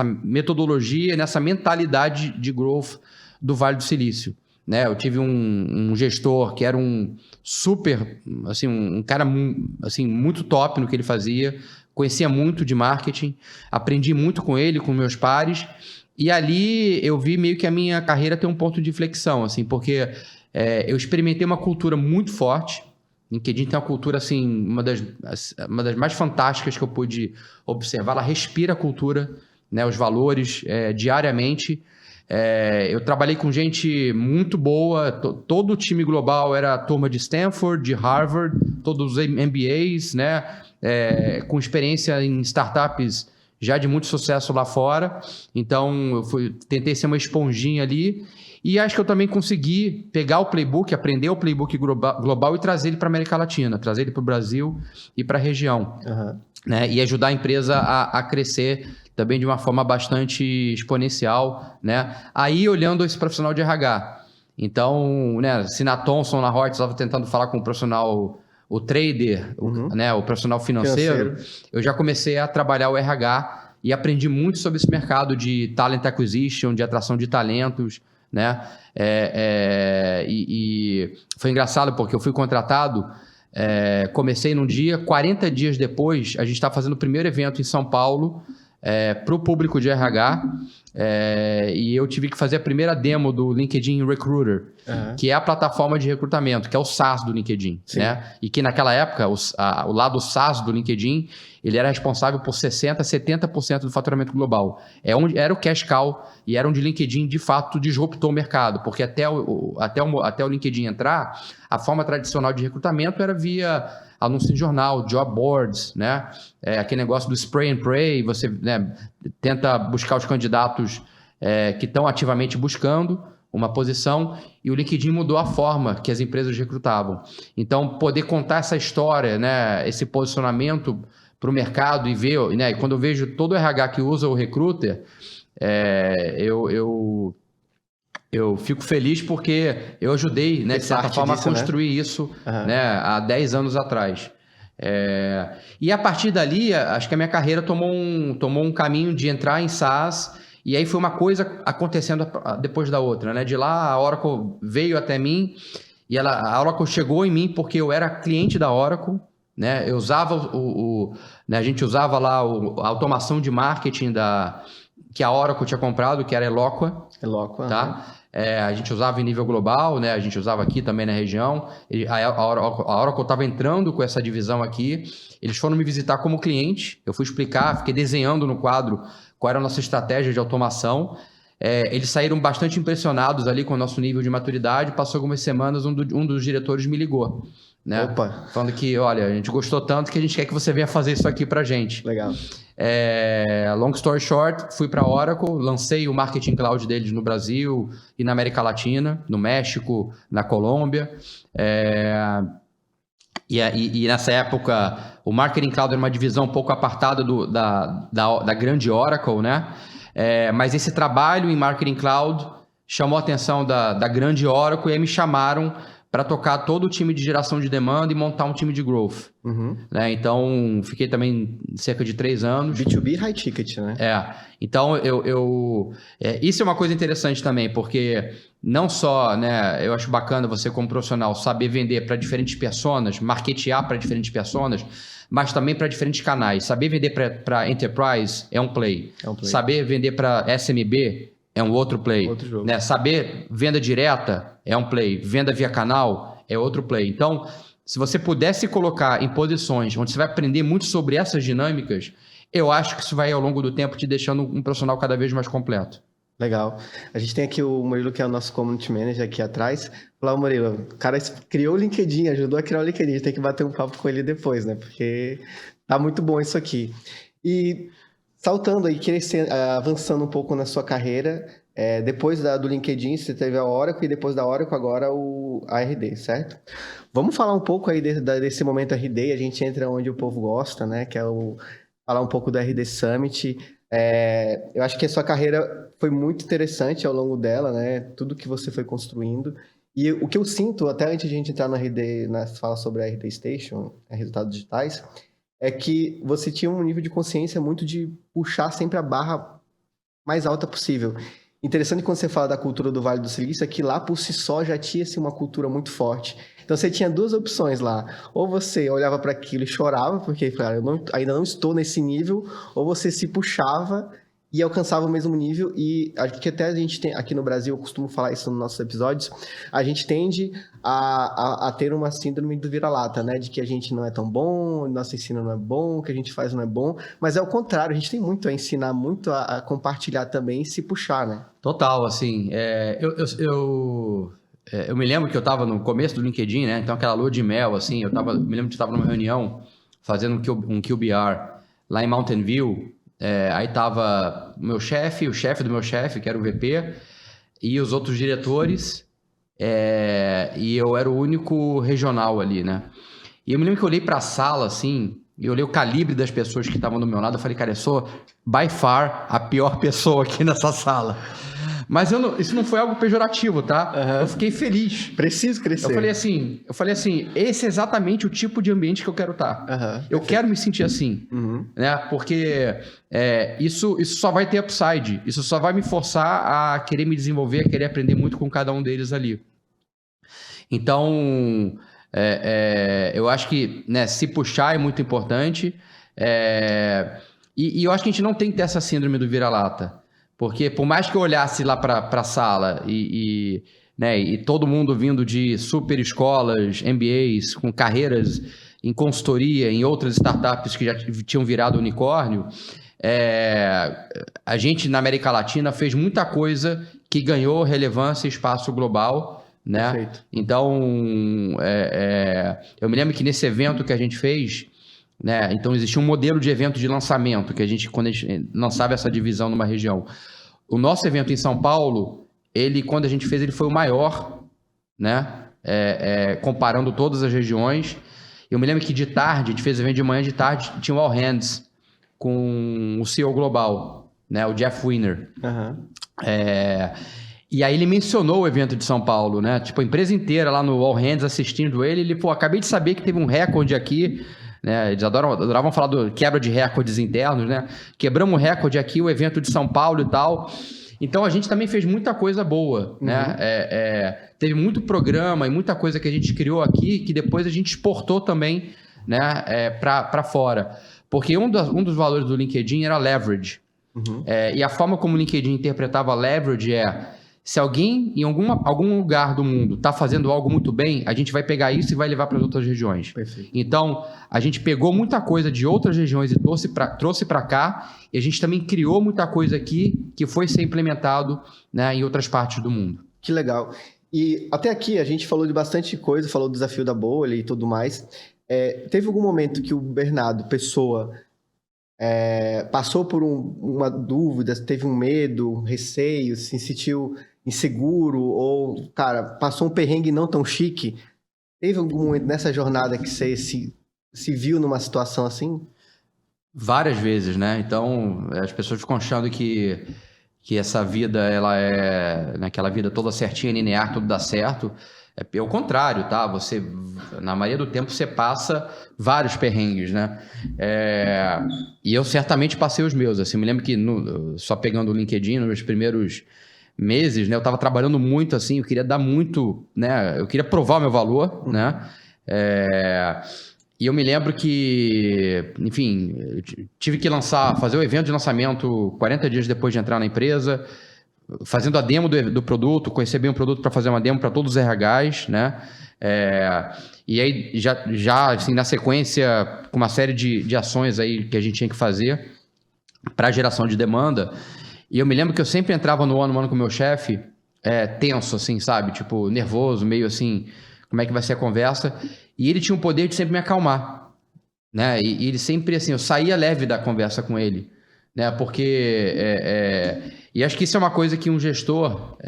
metodologia, nessa mentalidade de growth do Vale do Silício. Né? Eu tive um gestor que era um super, assim, um cara assim, muito top no que ele fazia, conhecia muito de marketing, aprendi muito com ele, com meus pares, e ali eu vi meio que a minha carreira ter um ponto de inflexão, assim, porque eu experimentei uma cultura muito forte. LinkedIn tem uma cultura, assim, uma das mais fantásticas que eu pude observar. Ela respira a cultura, né, os valores diariamente. Eu trabalhei com gente muito boa, todo o time global era a turma de Stanford, de Harvard, todos os MBAs, né, com experiência em startups já de muito sucesso lá fora. Então, eu tentei ser uma esponjinha ali. E acho que eu também consegui pegar o playbook, aprender o playbook global e trazer ele para a América Latina, trazer ele para o Brasil e para a região. Uhum. Né? E ajudar a empresa a crescer também de uma forma bastante exponencial. Né? Aí, olhando esse profissional de RH. Então, né, se na Thomson, na Reuters, estava tentando falar com o profissional, o trader, né, o profissional financeiro, eu já comecei a trabalhar o RH e aprendi muito sobre esse mercado de talent acquisition, de atração de talentos. Né? E foi engraçado porque eu fui contratado, comecei num dia, 40 dias depois, a gente estava fazendo o primeiro evento em São Paulo para o público de RH, e eu tive que fazer a primeira demo do LinkedIn Recruiter, que é a plataforma de recrutamento, que é o SaaS do LinkedIn. Né? E que naquela época, o lado SaaS do LinkedIn, ele era responsável por 60%, 70% do faturamento global. Era o cash cow e era onde o LinkedIn, de fato, disruptou o mercado, porque até o LinkedIn entrar, a forma tradicional de recrutamento era via anúncio em jornal, job boards, né? Aquele negócio do spray and pray, você, né, tenta buscar os candidatos que estão ativamente buscando uma posição, e o LinkedIn mudou a forma que as empresas recrutavam. Então, poder contar essa história, né, esse posicionamento para o mercado e ver, né, quando eu vejo todo o RH que usa o Recruiter, eu fico feliz porque eu ajudei, né, de certa forma, a construir isso, né, há 10 anos atrás. E a partir dali, acho que a minha carreira tomou um caminho de entrar em SaaS, e aí foi uma coisa acontecendo depois da outra. Né? De lá, a Oracle veio até mim, e a Oracle chegou em mim porque eu era cliente da Oracle. Né? Eu usava né, a gente usava lá a automação de marketing que a Oracle tinha comprado, que era Eloqua. Tá? A gente usava em nível global, né? A gente usava aqui também na região. A Oracle estava entrando com essa divisão aqui. Eles foram me visitar como cliente. Eu fui explicar, fiquei desenhando no quadro qual era a nossa estratégia de automação. Eles saíram bastante impressionados ali com o nosso nível de maturidade. Passou algumas semanas, um dos diretores me ligou. Né? Opa. Falando que, olha, a gente gostou tanto que a gente quer que você venha fazer isso aqui pra gente. Legal. Long story short, fui para a Oracle, lancei o Marketing Cloud deles no Brasil e na América Latina, no México, na Colômbia. E nessa época, o Marketing Cloud era uma divisão um pouco apartada da grande Oracle, né? Mas esse trabalho em Marketing Cloud chamou a atenção da grande Oracle e aí me chamaram para tocar todo o time de geração de demanda e montar um time de growth. Né? Então, fiquei também cerca de 3 anos. B2B high ticket, né? Então, isso é uma coisa interessante também, porque não só, né, eu acho bacana você como profissional saber vender para diferentes personas, marketear para diferentes personas, mas também para diferentes canais. Saber vender para enterprise é um play. Saber vender para SMB é um outro play. Outro jogo. Né? Saber venda direta é um play. Venda via canal é outro play. Então, se você pudesse colocar em posições onde você vai aprender muito sobre essas dinâmicas, eu acho que isso vai, ao longo do tempo, te deixando um profissional cada vez mais completo. Legal. A gente tem aqui o Murilo, que é o nosso Community Manager aqui atrás. Fala, Murilo, o cara criou o LinkedIn, ajudou a criar o LinkedIn. A gente tem que bater um papo com ele depois, né? Porque tá muito bom isso aqui. E saltando aí, avançando um pouco na sua carreira, depois do LinkedIn, você teve a Oracle e depois da Oracle agora a RD, certo? Vamos falar um pouco aí desse momento RD, a gente entra onde o povo gosta, né? Que é falar um pouco do RD Summit. Eu acho que a sua carreira foi muito interessante ao longo dela, né? Tudo que você foi construindo. E o que eu sinto, até antes de a gente entrar na RD, na fala sobre a RD Station, resultados digitais, é que você tinha um nível de consciência muito de puxar sempre a barra mais alta possível. Interessante quando você fala da cultura do Vale do Silício, é que lá por si só já tinha assim, uma cultura muito forte. Então você tinha duas opções lá. Ou você olhava para aquilo e chorava, porque cara, ainda não estou nesse nível, ou você se puxava e alcançava o mesmo nível. E acho que até a gente tem, aqui no Brasil, eu costumo falar isso nos nossos episódios, a gente tende a ter uma síndrome do vira-lata, né? De que a gente não é tão bom, nosso ensino não é bom, o que a gente faz não é bom. Mas é o contrário, a gente tem muito a ensinar, muito a compartilhar também e se puxar, né? Total, assim, eu me lembro que eu estava no começo do LinkedIn, né? Então aquela lua de mel, assim, me lembro que eu estava numa reunião fazendo um QBR lá em Mountain View. Aí tava o meu chefe, o chefe do meu chefe, que era o VP, e os outros diretores, e eu era o único regional ali, né? E eu me lembro que eu olhei para a sala, assim, e eu olhei o calibre das pessoas que estavam do meu lado, eu falei, cara, eu sou, by far, a pior pessoa aqui nessa sala. Mas isso não foi algo pejorativo, tá? Uhum. Eu fiquei feliz. Preciso crescer. Eu falei assim, esse é exatamente o tipo de ambiente que eu quero estar. Uhum. Eu quero me sentir assim, né? Porque isso só vai ter upside. Isso só vai me forçar a querer me desenvolver, a querer aprender muito com cada um deles ali. Então, eu acho que, né, se puxar é muito importante. E eu acho que a gente não tem que ter essa síndrome do vira-lata. Porque por mais que eu olhasse lá para a sala né, e todo mundo vindo de super escolas, MBAs, com carreiras em consultoria, em outras startups que já tinham virado unicórnio, a gente na América Latina fez muita coisa que ganhou relevância e espaço global, né? Perfeito. Então, eu me lembro que nesse evento que a gente fez, né, então existia um modelo de evento de lançamento, que quando a gente lançava essa divisão numa região. O nosso evento em São Paulo, quando a gente fez, ele foi o maior, né? Comparando todas as regiões. Eu me lembro que de tarde, a gente fez o evento de manhã, de tarde, tinha o All Hands com o CEO global, né? O Jeff Weiner. Uhum. E aí ele mencionou o evento de São Paulo, né? Tipo, a empresa inteira lá no All Hands assistindo ele, pô, acabei de saber que teve um recorde aqui, né? Eles adoravam falar do quebra de recordes internos, né? Quebramos o recorde aqui, o evento de São Paulo e tal. Então a gente também fez muita coisa boa, né? Teve muito programa e muita coisa que a gente criou aqui que depois a gente exportou também, né? Para fora. Porque um dos valores do LinkedIn era leverage. E a forma como o LinkedIn interpretava leverage se alguém em algum lugar do mundo está fazendo algo muito bem, a gente vai pegar isso e vai levar para as outras regiões. Perfeito. Então, a gente pegou muita coisa de outras regiões e trouxe para cá, e a gente também criou muita coisa aqui que foi ser implementado, né, em outras partes do mundo. Que legal. E até aqui a gente falou de bastante coisa, falou do desafio da bolha e tudo mais. Teve algum momento que o Bernardo, pessoa, passou por uma dúvida, teve um medo, um receio, se sentiu inseguro ou, cara, passou um perrengue não tão chique? Teve algum momento nessa jornada que você se viu numa situação assim? Várias vezes, né? Então, as pessoas ficam achando que essa vida, ela é naquela vida toda certinha, linear, tudo dá certo. É o contrário, tá? Você, na maioria do tempo, você passa vários perrengues, né? E eu certamente passei os meus. Assim, me lembro que, só pegando o LinkedIn, nos meus primeiros meses, né? Eu estava trabalhando muito, assim, eu queria dar muito, né? Eu queria provar o meu valor, né? E eu me lembro que, enfim, eu tive que fazer o evento de lançamento 40 dias depois de entrar na empresa, fazendo a demo do produto, conhecer bem o produto para fazer uma demo para todos os RHs, né? E aí, já assim, na sequência, com uma série de ações aí que a gente tinha que fazer para geração de demanda. E eu me lembro que eu sempre entrava no one-on-one com o meu chefe, tenso, assim, sabe? Tipo, nervoso, meio assim, como é que vai ser a conversa? E ele tinha o poder de sempre me acalmar, né? E ele sempre, assim, eu saía leve da conversa com ele, né? Porque... E acho que isso é uma coisa que um gestor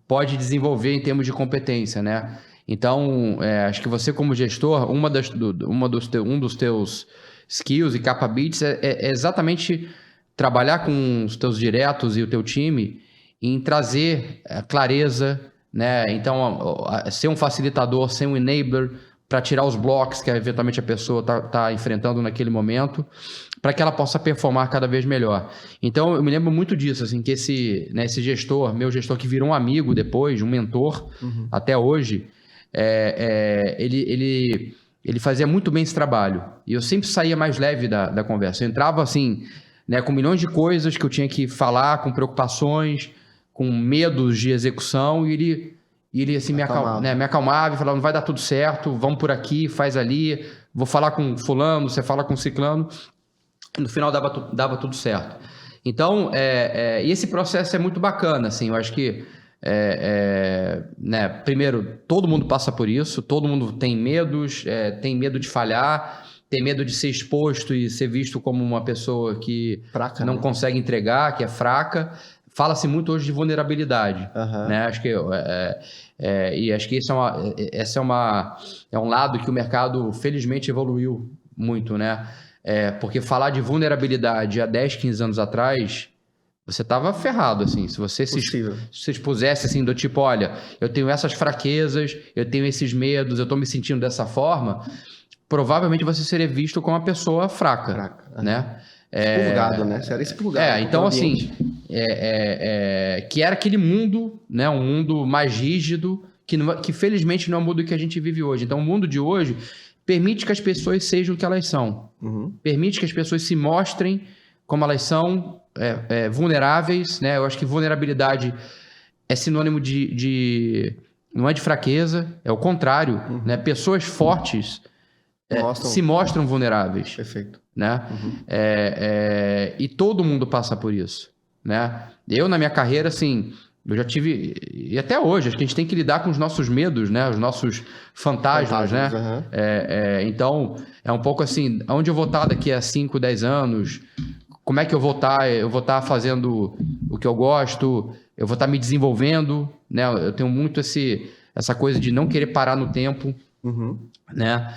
pode desenvolver em termos de competência, né? Então, acho que você como gestor, um dos teus skills e capabilities é exatamente trabalhar com os teus diretos e o teu time em trazer clareza, né? Então, ser um facilitador, ser um enabler para tirar os blocos que eventualmente a pessoa tá enfrentando naquele momento, para que ela possa performar cada vez melhor. Então, eu me lembro muito disso, assim, que esse gestor, meu gestor, que virou um amigo depois, um mentor, até hoje, ele fazia muito bem esse trabalho. E eu sempre saía mais leve da conversa. Eu entrava, assim, né, com milhões de coisas que eu tinha que falar, com preocupações, com medos de execução, e ele assim, me acalmava e falava, não vai dar tudo certo, vamos por aqui, faz ali, vou falar com fulano, você fala com ciclano. No final dava tudo certo. Então, e esse processo é muito bacana, assim, eu acho que, né, primeiro, todo mundo passa por isso, todo mundo tem medos, tem medo de falhar, tem medo de ser exposto e ser visto como uma pessoa que fraca, não consegue entregar, que é fraca. Fala-se muito hoje de vulnerabilidade, né? Acho que e acho que esse é um lado que o mercado felizmente evoluiu muito, né? Porque falar de vulnerabilidade há 10, 15 anos atrás, você estava ferrado, assim. Se você se expusesse assim, do tipo, olha, eu tenho essas fraquezas, eu tenho esses medos, eu estou me sentindo dessa forma, provavelmente você seria visto como uma pessoa fraca. Né? Expurgado, né? Você era expurgado. Então, assim, que era aquele mundo, né? Um mundo mais rígido, que felizmente não é o mundo que a gente vive hoje. Então, o mundo de hoje permite que as pessoas sejam o que elas são. Permite que as pessoas se mostrem como elas são, vulneráveis, né? Eu acho que vulnerabilidade é sinônimo não é de fraqueza, é o contrário, né? Pessoas fortes se mostram vulneráveis. Perfeito. Né? E todo mundo passa por isso, né? Eu, na minha carreira, assim, eu já tive, e até hoje, acho que a gente tem que lidar com os nossos medos, né? Os nossos fantasmas, né? Então, é um pouco assim, onde eu vou estar daqui a 5, 10 anos, como é que eu vou estar? Eu vou estar fazendo o que eu gosto, eu vou estar me desenvolvendo, né? Eu tenho muito essa coisa de não querer parar no tempo, né?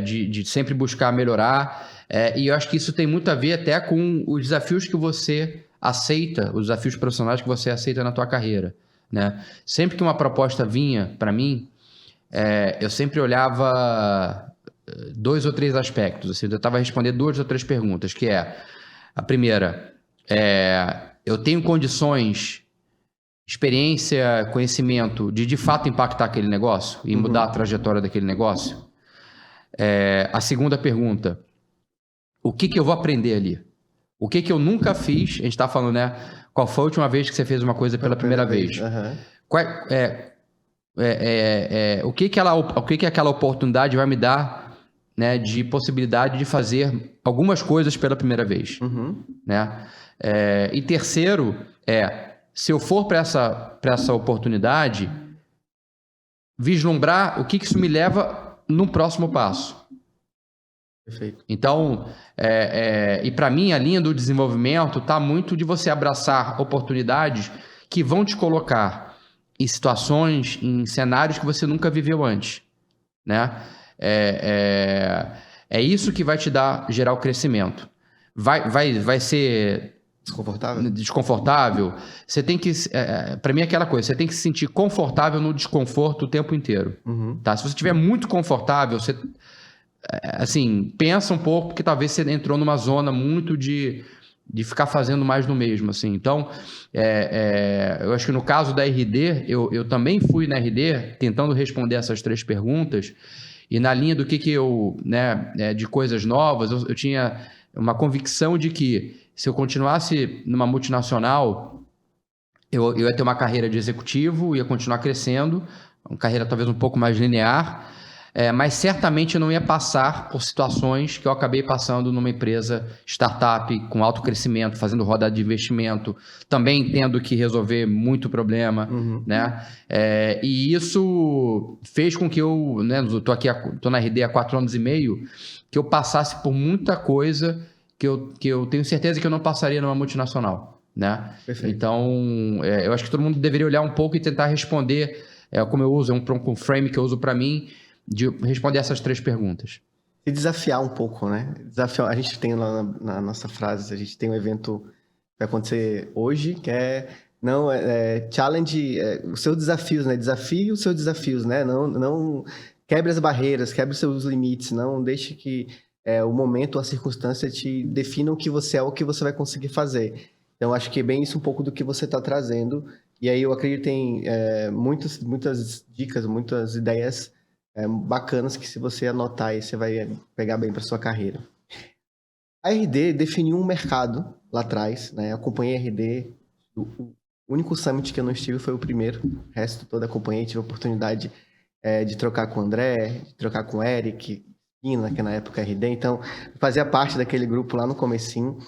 De sempre buscar melhorar, e eu acho que isso tem muito a ver até com os desafios que você aceita, os desafios profissionais que você aceita na tua carreira, né? Sempre que uma proposta vinha para mim, eu sempre olhava 2 ou 3 aspectos, assim, eu tentava responder 2 ou 3 perguntas, que a primeira, eu tenho condições, experiência, conhecimento de fato impactar aquele negócio e mudar a trajetória daquele negócio? A segunda pergunta, o que eu vou aprender ali? O que eu nunca fiz? A gente está falando, né? Qual foi a última vez que você fez uma coisa pela primeira vez? O que aquela oportunidade vai me dar, né, de possibilidade de fazer algumas coisas pela primeira vez? Né? E terceiro, se eu for para essa oportunidade, vislumbrar o que isso me leva no próximo passo. Perfeito. Então, e para mim, a linha do desenvolvimento está muito de você abraçar oportunidades que vão te colocar em situações, em cenários que você nunca viveu antes, né? É isso que vai te gerar o crescimento. Vai ser desconfortável. Você tem que, para mim é aquela coisa, você tem que se sentir confortável no desconforto o tempo inteiro. Tá? Se você estiver muito confortável, você assim, pensa um pouco, porque talvez você entrou numa zona muito de ficar fazendo mais do mesmo, assim. Então, eu acho que no caso da RD, eu também fui na RD tentando responder essas 3 perguntas, e na linha do que eu, né, de coisas novas, eu tinha uma convicção de que se eu continuasse numa multinacional, eu ia ter uma carreira de executivo, ia continuar crescendo, uma carreira talvez um pouco mais linear, mas certamente eu não ia passar por situações que eu acabei passando numa empresa startup com alto crescimento, fazendo rodada de investimento, também tendo que resolver muito problema, né? E isso fez com que eu, né, tô na RD há 4 anos e meio, que eu passasse por muita coisa que eu tenho certeza que eu não passaria numa multinacional, né? Perfeito. Então, eu acho que todo mundo deveria olhar um pouco e tentar responder, como eu uso, um frame que eu uso para mim, de responder essas 3 perguntas. se desafiar um pouco, né? Desafiar, a gente tem lá na nossa frase, a gente tem um evento que vai acontecer hoje, que é challenge, os seus desafios, né? Desafie os seus desafios, né? Não quebre as barreiras, quebre os seus limites, não deixe que o momento, a circunstância te defina o que você é, o que você vai conseguir fazer. Então, acho que é bem isso um pouco do que você está trazendo. E aí eu acredito que tem muitas dicas, muitas ideias bacanas que se você anotar aí, você vai pegar bem para sua carreira. A RD definiu um mercado lá atrás, né? Eu acompanhei a RD, o único summit que eu não estive foi o primeiro, o resto todo acompanhei, tive a oportunidade de trocar com o André, de trocar com o Eric, Pina, que na época era RD, então fazia parte daquele grupo lá no comecinho,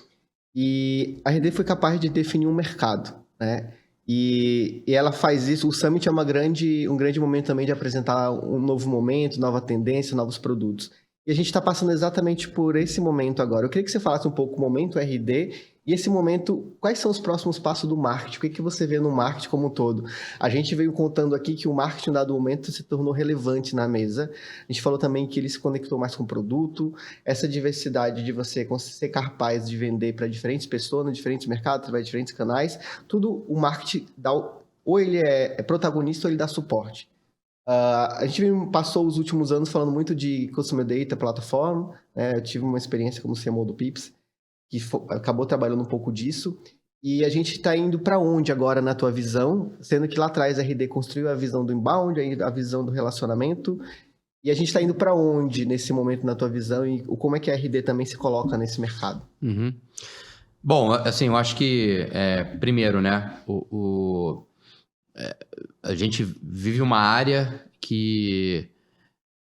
e a RD foi capaz de definir um mercado, né? E ela faz isso, o Summit é um grande momento também de apresentar um novo momento, nova tendência, novos produtos. E a gente está passando exatamente por esse momento agora. Eu queria que você falasse um pouco o momento RD e esse momento, quais são os próximos passos do marketing? O que você vê no marketing como um todo? A gente veio contando aqui que o marketing, em dado momento, se tornou relevante na mesa. A gente falou também que ele se conectou mais com o produto, essa diversidade de você ser capaz de vender para diferentes pessoas, em diferentes mercados, através de diferentes canais. Tudo o marketing dá, ou ele é protagonista ou ele dá suporte. A gente passou os últimos anos falando muito de Customer Data Platform, né? Eu tive uma experiência como CMO do Pips, que acabou trabalhando um pouco disso, e a gente está indo para onde agora na tua visão, sendo que lá atrás a RD construiu a visão do inbound, a visão do relacionamento, e a gente está indo para onde nesse momento na tua visão e como é que a RD também se coloca nesse mercado? Uhum. Bom, assim, eu acho que, primeiro, né, a gente vive uma área que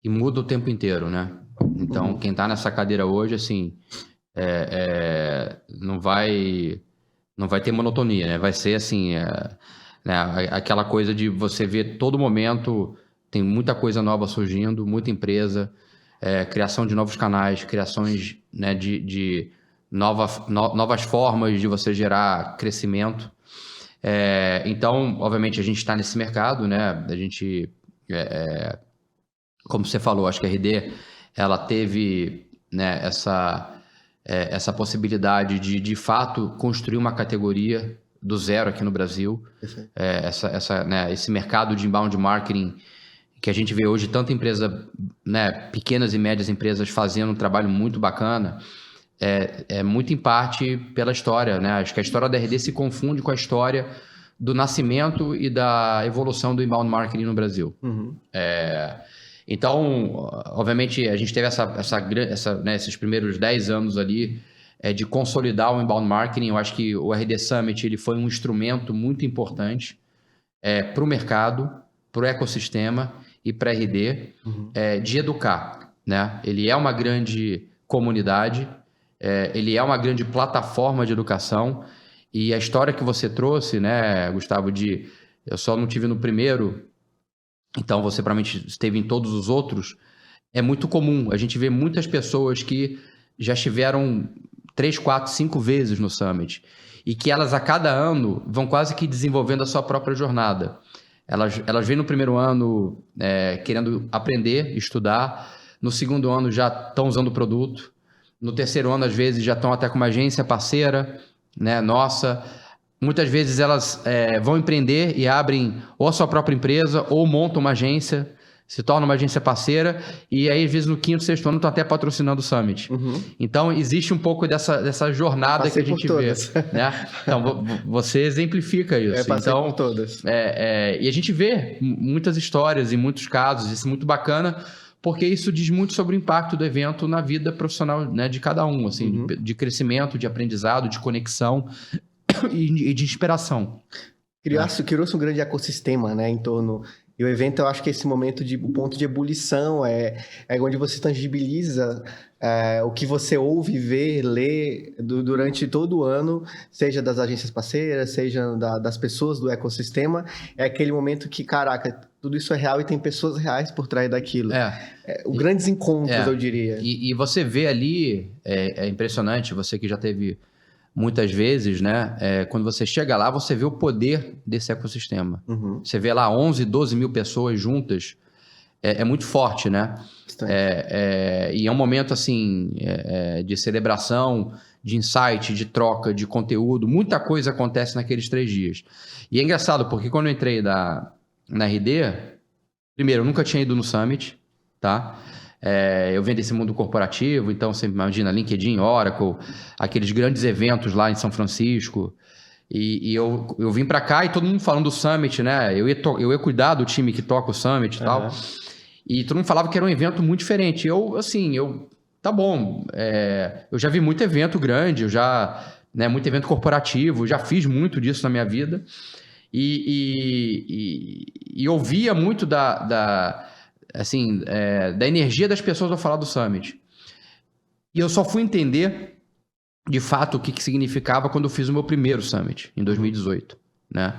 muda o tempo inteiro, né? Então, quem está nessa cadeira hoje, assim, não vai ter monotonia, né? Vai ser assim, né? Aquela coisa de você ver todo momento, tem muita coisa nova surgindo, muita empresa, criação de novos canais, criações, né, de novas formas de você gerar crescimento. Então, obviamente, a gente está nesse mercado, né? A gente, como você falou, acho que a RD, ela teve, né, essa possibilidade de fato, construir uma categoria do zero aqui no Brasil. Né, esse mercado de inbound marketing que a gente vê hoje, tanta empresa, né, pequenas e médias empresas fazendo um trabalho muito bacana, muito em parte pela história, né? Acho que a história da RD se confunde com a história do nascimento e da evolução do inbound marketing no Brasil. Uhum. Então, obviamente, a gente teve né, esses primeiros 10 anos ali de consolidar o inbound marketing. Eu acho que o RD Summit ele foi um instrumento muito importante para o mercado, para o ecossistema e para a RD de educar, né? Ele é uma grande comunidade, ele é uma grande plataforma de educação, e a história que você trouxe, né, Gustavo, eu só não tive no primeiro, então você provavelmente esteve em todos os outros, é muito comum. A gente vê muitas pessoas que já estiveram 3, 4, 5 vezes no Summit e que elas a cada ano vão quase que desenvolvendo a sua própria jornada. Elas vêm no primeiro ano querendo aprender, estudar, no segundo ano já estão usando o produto, no terceiro ano às vezes já estão até com uma agência parceira, né, nossa. Muitas vezes elas vão empreender e abrem ou a sua própria empresa ou montam uma agência, se tornam uma agência parceira, e aí às vezes no quinto, sexto ano estão até patrocinando o Summit. Uhum. Então existe um pouco dessa jornada que a gente vê, né? Então você exemplifica isso. Então, por todas. E a gente vê muitas histórias e muitos casos, isso é muito bacana, porque isso diz muito sobre o impacto do evento na vida profissional, né, de cada um, assim, de crescimento, de aprendizado, de conexão e de inspiração. Criou-se um grande ecossistema, né, em torno... E o evento, eu acho que esse momento o ponto de ebulição é onde você tangibiliza o que você ouve, vê, lê durante todo o ano, seja das agências parceiras, seja das pessoas do ecossistema. É aquele momento que, caraca, tudo isso é real e tem pessoas reais por trás daquilo. Grandes encontros, eu diria. E você vê ali, é impressionante, você que já teve... Muitas vezes, né, quando você chega lá, você vê o poder desse ecossistema. Uhum. Você vê lá 11, 12 mil pessoas juntas, é muito forte, né? E é um momento, assim, de celebração, de insight, de troca, de conteúdo. Muita coisa acontece naqueles 3 dias. E é engraçado, porque quando eu entrei na RD, primeiro, eu nunca tinha ido no Summit, tá? Eu venho desse mundo corporativo, então você imagina LinkedIn, Oracle, aqueles grandes eventos lá em São Francisco. E eu vim pra cá e todo mundo falando do Summit, né? Eu ia cuidar do time que toca o Summit e tal. E todo mundo falava que era um evento muito diferente. Tá bom, eu já vi muito evento grande, muito evento corporativo, já fiz muito disso na minha vida. E ouvia muito da energia das pessoas ao falar do Summit. E eu só fui entender, de fato, o que significava quando eu fiz o meu primeiro Summit, em 2018, né?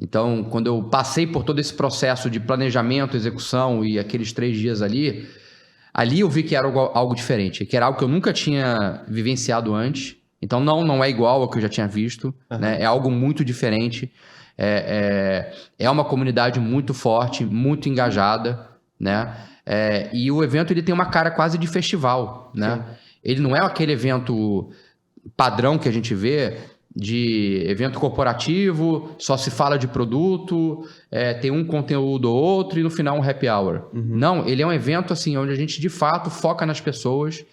Então, quando eu passei por todo esse processo de planejamento, execução e aqueles 3 dias ali eu vi que era algo diferente, que era algo que eu nunca tinha vivenciado antes. Então, não é igual ao que eu já tinha visto, né? É algo muito diferente. É uma comunidade muito forte, muito engajada, né? E o evento ele tem uma cara quase de festival, né? Sim. Ele não é aquele evento padrão que a gente vê de evento corporativo, só se fala de produto, tem um conteúdo ou outro e no final um happy hour. Não, ele é um evento assim, onde a gente de fato foca nas pessoas,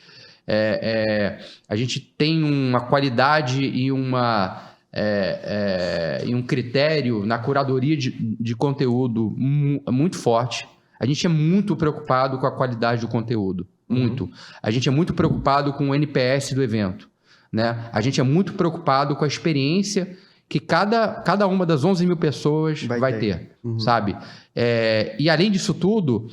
a gente tem uma qualidade e e um critério na curadoria de conteúdo muito forte. A gente é muito preocupado com a qualidade do conteúdo, muito. A gente é muito preocupado com o NPS do evento, né? A gente é muito preocupado com a experiência que cada uma das 11 mil pessoas vai ter, sabe? E além disso tudo,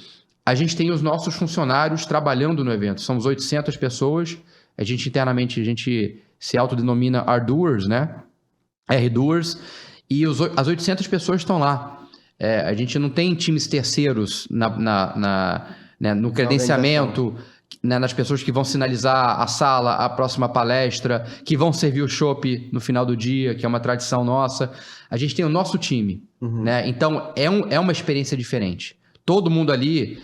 a gente tem os nossos funcionários trabalhando no evento. Somos 800 pessoas. Internamente, a gente se autodenomina R-Doers, né? R-Doers. E as 800 pessoas estão lá. A gente não tem times terceiros no credenciamento, né, nas pessoas que vão sinalizar a sala, a próxima palestra, que vão servir o chopp no final do dia, que é uma tradição nossa. A gente tem o nosso time, né? Então, é uma experiência diferente. Todo mundo ali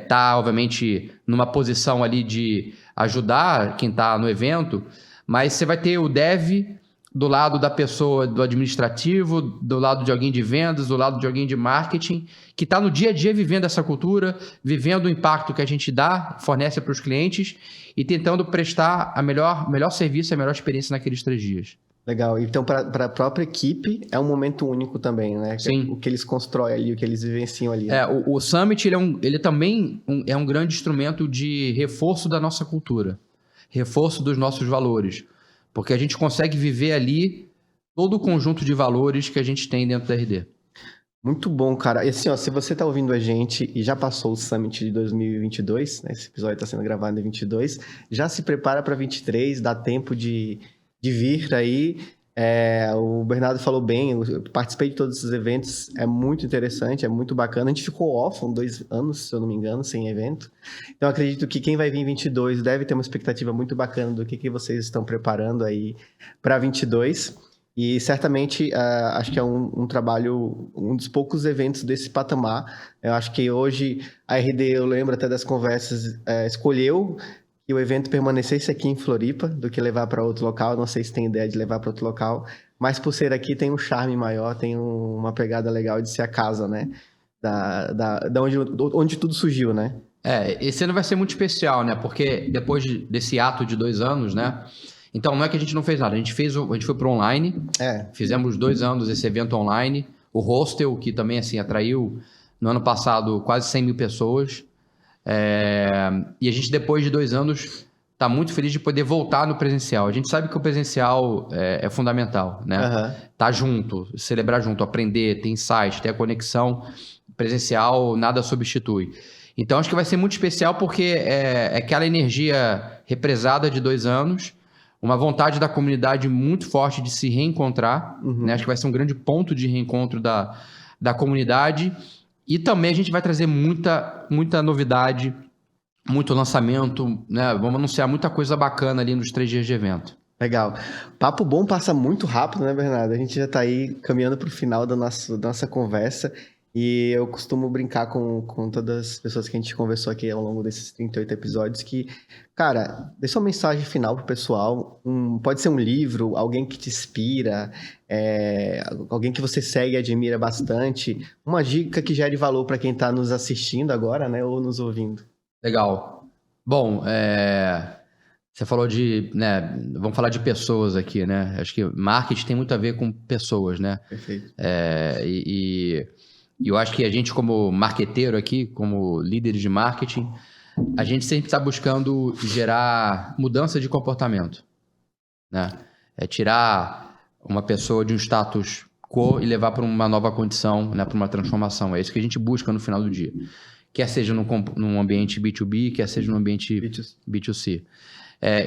tá, obviamente, numa posição ali de ajudar quem está no evento, mas você vai ter o dev do lado da pessoa do administrativo, do lado de alguém de vendas, do lado de alguém de marketing, que está no dia a dia vivendo essa cultura, vivendo o impacto que a gente fornece para os clientes e tentando prestar melhor serviço, a melhor experiência naqueles 3 dias. Legal. Então, para a própria equipe, é um momento único também, né? Sim. O que eles constroem ali, o que eles vivenciam ali. O Summit, ele também é um grande instrumento de reforço da nossa cultura, reforço dos nossos valores. Porque a gente consegue viver ali todo o conjunto de valores que a gente tem dentro da RD. Muito bom, cara. E assim, se você está ouvindo a gente e já passou o Summit de 2022, né, esse episódio está sendo gravado em 22, já se prepara para 23, dá tempo de vir aí. O Bernardo falou bem, eu participei de todos esses eventos, é muito interessante, é muito bacana. A gente ficou órfão 2 anos, se eu não me engano, sem evento. Então, acredito que quem vai vir em 22 deve ter uma expectativa muito bacana do que vocês estão preparando aí para 22. E, certamente, acho que é um trabalho, um dos poucos eventos desse patamar. Eu acho que hoje a RD, eu lembro até das conversas, escolheu que o evento permanecesse aqui em Floripa do que levar para outro local. Não sei se tem ideia de levar para outro local, mas por ser aqui tem um charme maior, tem uma pegada legal de ser a casa, né? Da onde tudo surgiu, né? Esse ano vai ser muito especial, né? Porque depois desse ato de 2 anos, né? Então, não é que a gente não fez nada. A gente foi para online, fizemos 2 anos esse evento online. O Hostel, que também assim, atraiu, no ano passado, quase 100 mil pessoas. E a gente, depois de 2 anos, está muito feliz de poder voltar no presencial. A gente sabe que o presencial é fundamental, né? Tá junto, celebrar junto, aprender, ter insight, ter a conexão. Presencial, nada substitui. Então, acho que vai ser muito especial porque é aquela energia represada de 2 anos, uma vontade da comunidade muito forte de se reencontrar, né? Acho que vai ser um grande ponto de reencontro da comunidade. E também a gente vai trazer muita novidade, muito lançamento, né? Vamos anunciar muita coisa bacana ali nos 3 dias de evento. Legal. Papo bom passa muito rápido, né, Bernardo? A gente já está aí caminhando para o final da nossa conversa. E eu costumo brincar com todas as pessoas que a gente conversou aqui ao longo desses 38 episódios que, cara, deixa uma mensagem final pro pessoal. Pode ser um livro, alguém que te inspira, alguém que você segue e admira bastante. Uma dica que gere valor para quem tá nos assistindo agora, né? Ou nos ouvindo. Legal. Bom, você falou de, né, vamos falar de pessoas aqui, né? Acho que marketing tem muito a ver com pessoas, né? Perfeito. E eu acho que a gente, como marqueteiro aqui, como líderes de marketing, a gente sempre está buscando gerar mudança de comportamento, né? É tirar uma pessoa de um status quo e levar para uma nova condição, né? Para uma transformação. É isso que a gente busca no final do dia. Quer seja num ambiente B2B, quer seja num ambiente B2C.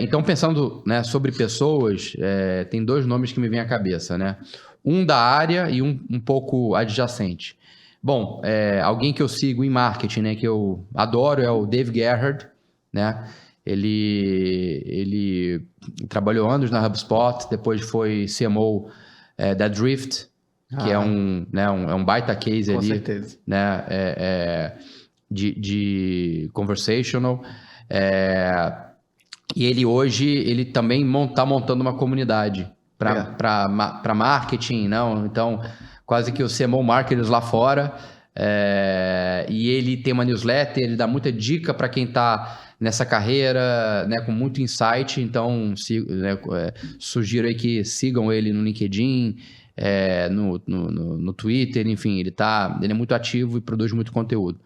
Então, pensando, né, sobre pessoas, tem 2 nomes que me vêm à cabeça, né? Um da área e um pouco adjacente. Bom, alguém que eu sigo em marketing, né, que eu adoro é o Dave Gerhardt, né? Ele trabalhou anos na HubSpot, depois foi CMO da Drift, que é um baita case com ali, certeza. Né? De conversational. E ele hoje ele também está montando uma comunidade para marketing, não? Então, quase que o CMO Marketers lá fora. E ele tem uma newsletter, ele dá muita dica para quem está nessa carreira, né, com muito insight. Então, sugiro aí que sigam ele no LinkedIn, no Twitter, enfim, ele é muito ativo e produz muito conteúdo.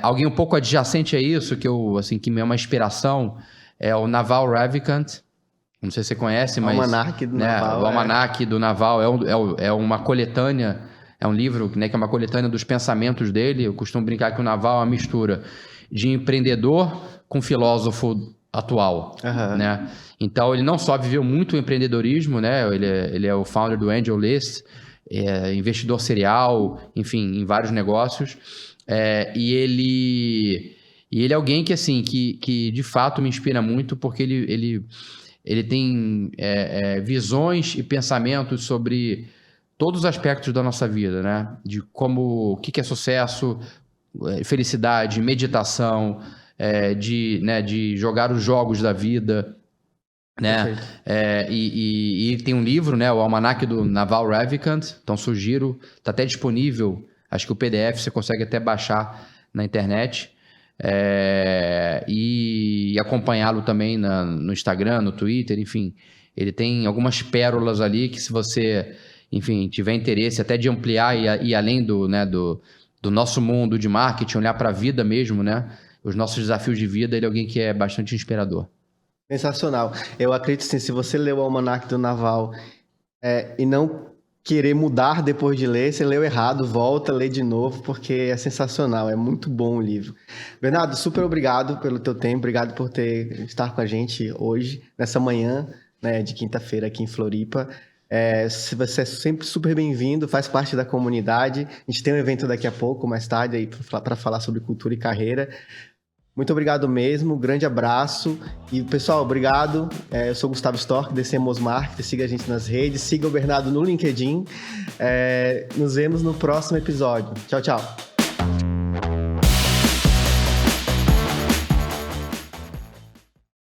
Alguém um pouco adjacente a isso, que me é uma inspiração, é o Naval Ravikant. Não sei se você conhece, mas... Almanac do Naval. O Almanac do Naval é uma coletânea, é um livro, né, que é uma coletânea dos pensamentos dele. Eu costumo brincar que o Naval é uma mistura de empreendedor com filósofo atual, né? Então, ele não só viveu muito o empreendedorismo, né? Ele é o founder do Angel List, investidor serial, enfim, em vários negócios. E ele é alguém que, assim, que de fato me inspira muito, porque ele tem visões e pensamentos sobre todos os aspectos da nossa vida, né? De o que é sucesso, felicidade, meditação, de jogar os jogos da vida, né? E ele tem um livro, né? O Almanac do Naval Ravikant. Então sugiro, está até disponível. Acho que o PDF você consegue até baixar na internet. E acompanhá-lo também no Instagram, no Twitter, enfim. Ele tem algumas pérolas ali que, se você, enfim, tiver interesse até de ampliar e ir além do nosso mundo de marketing, olhar para a vida mesmo, né? Os nossos desafios de vida, ele é alguém que é bastante inspirador. Sensacional. Eu acredito, sim, se você leu o Almanac do Naval e não querer mudar depois de ler, você leu errado, volta, lê de novo, porque é sensacional, é muito bom o livro. Bernardo, super obrigado pelo teu tempo, obrigado por estar com a gente hoje, nessa manhã, né, de quinta-feira aqui em Floripa. Você é sempre super bem-vindo, faz parte da comunidade. A gente tem um evento daqui a pouco, mais tarde, aí para falar sobre cultura e carreira. Muito obrigado mesmo, grande abraço. E, pessoal, obrigado. Eu sou o Gustavo Storck, DCMOs Marketing. Siga a gente nas redes, siga o Bernardo no LinkedIn. Nos vemos no próximo episódio. Tchau, tchau.